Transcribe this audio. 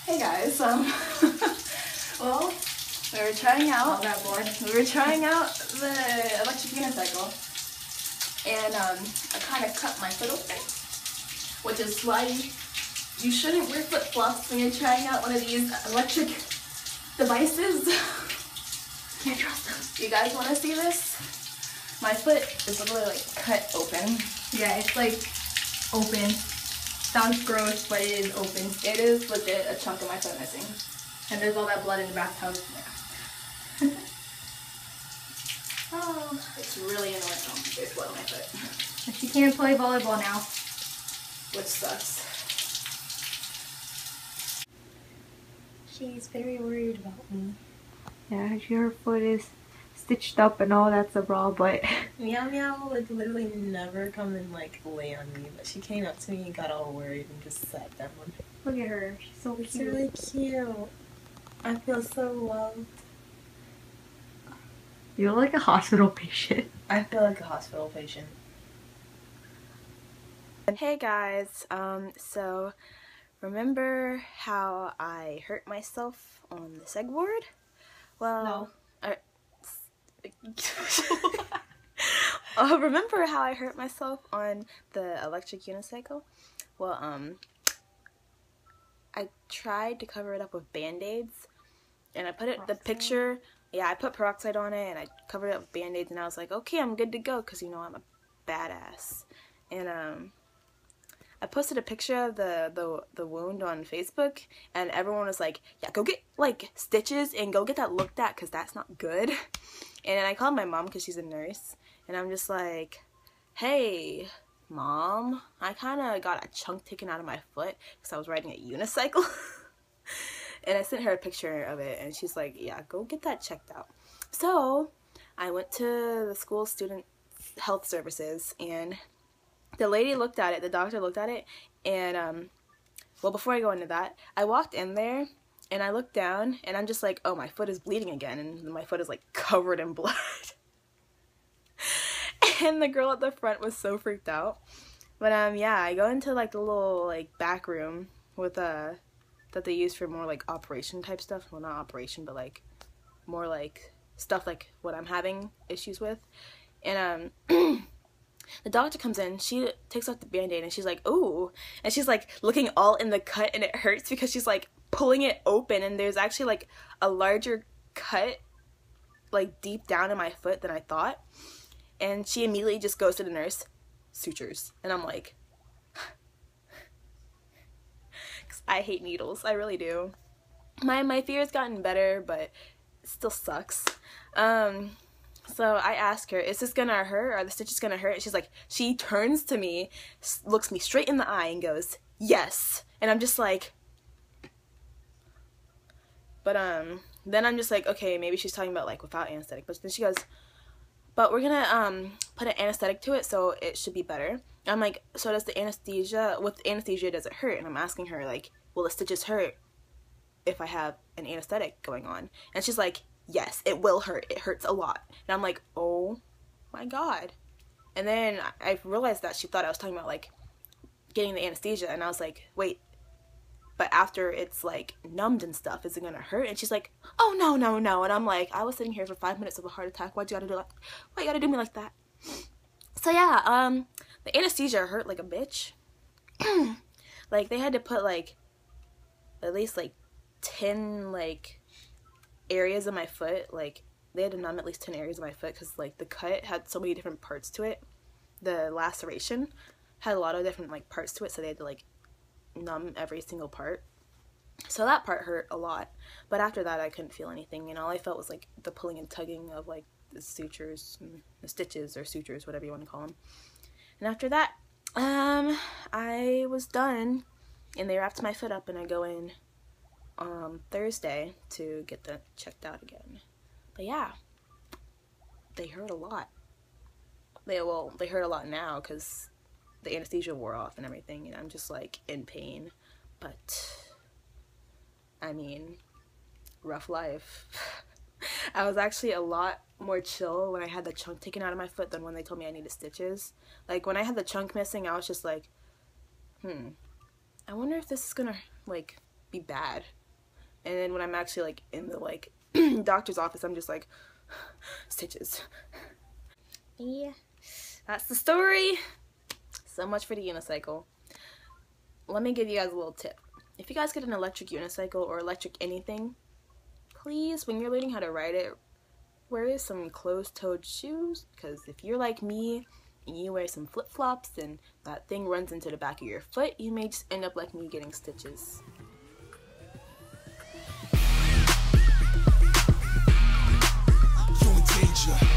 Hey guys, well, we were trying out the electric unicycle, and I kind of cut my foot open, which is why you shouldn't wear flip-flops when you're trying out one of these electric devices. Can't trust them. You guys want to see this? My foot is literally like cut open. Yeah, it's like open. Sounds gross, but it is open. It is legit a chunk of my foot missing. And there's all that blood in the bathtub. Yeah. Oh, it's really annoying. Oh, there's blood on my foot. She can't play volleyball now. Which sucks. She's very worried about me. Yeah, her foot is stitched up and all that's a bra, but Meow Meow would literally never come and like lay on me, but she came up to me and got all worried and just sat down. look at her. She's so It's cute. really cute. I feel so loved. You look like a hospital patient. I feel like a hospital patient. Hey guys, so remember how I hurt myself on the seg board? Well, No. Remember how I hurt myself on the electric unicycle? Well, I tried to cover it up with band-aids, and I put it, I put peroxide on it, and I covered it up with band-aids, and I was like, okay, I'm good to go, because, you know, I'm a badass. And, I posted a picture of the wound on Facebook, and everyone was like, yeah, go get, like, stitches and go get that looked at, because that's not good. And I called my mom because she's a nurse, and I'm just like, hey, Mom, I kind of got a chunk taken out of my foot because I was riding a unicycle. And I sent her a picture of it, and she's like, yeah, go get that checked out. So I went to the school student health services, and the lady looked at it, the doctor looked at it, and, well, before I go into that, I walked in there, and I looked down, and I'm just like, oh, my foot is bleeding again, and my foot is, like, covered in blood. And the girl at the front was so freaked out. But, yeah, I go into, like, the little, like, back room with, that they use for more, like, operation type stuff. Well, not operation, but, like, more, like, stuff like what I'm having issues with. And, the doctor comes in, she takes off the band-aid, and she's like, ooh, and she's like looking all in the cut, and it hurts because she's like pulling it open, and there's actually like a larger cut like deep down in my foot than I thought. And she immediately just goes to the nurse, sutures, and I'm like, because I hate needles, I really do. My fear's gotten better, but it still sucks. So I asked her, is this gonna hurt? Are the stitches gonna hurt? She's like, she turns to me, looks me straight in the eye, and goes, yes. And I'm just like, but then I'm just like, okay, maybe she's talking about like without anesthetic. But then she goes, but we're gonna put an anesthetic to it, so it should be better. And I'm like, so does the anesthesia, with anesthesia, does it hurt? And I'm asking her like, will the stitches hurt if I have an anesthetic going on? And she's like, yes, it will hurt. It hurts a lot. And I'm like, oh my god. And then I realized that she thought I was talking about like getting the anesthesia, and I was like, wait, but after it's like numbed and stuff, is it gonna hurt? And she's like, oh no, no, no. And I'm like, I was sitting here for 5 minutes of a heart attack. Why'd you gotta do like, why you gotta do me like that? So yeah, the anesthesia hurt like a bitch. Like they had to put like at least like 10 like areas of my foot, like they had to numb at least 10 areas of my foot because like the cut had so many different parts to it. The laceration had a lot of different like parts to it, so they had to like numb every single part. So that part hurt a lot, but after that I couldn't feel anything, and all I felt was like the pulling and tugging of like the sutures, the stitches or sutures, whatever you want to call them. And after that, I was done, and they wrapped my foot up, and I go in Thursday to get that checked out again. But yeah, they hurt a lot. They hurt a lot now because the anesthesia wore off and everything, and I'm just like in pain. But I mean, rough life. I was actually a lot more chill when I had the chunk taken out of my foot than when they told me I needed stitches. Like when I had the chunk missing, I was just like, I wonder if this is gonna like be bad. And then when I'm actually like in the like doctor's office, I'm just like, stitches. Yeah, that's the story. So much for the unicycle. Let me give you guys a little tip. If you guys get an electric unicycle or electric anything, please, when you're learning how to ride it, wear some closed-toed shoes, because if you're like me and you wear some flip-flops and that thing runs into the back of your foot, you may just end up like me getting stitches. You're in danger.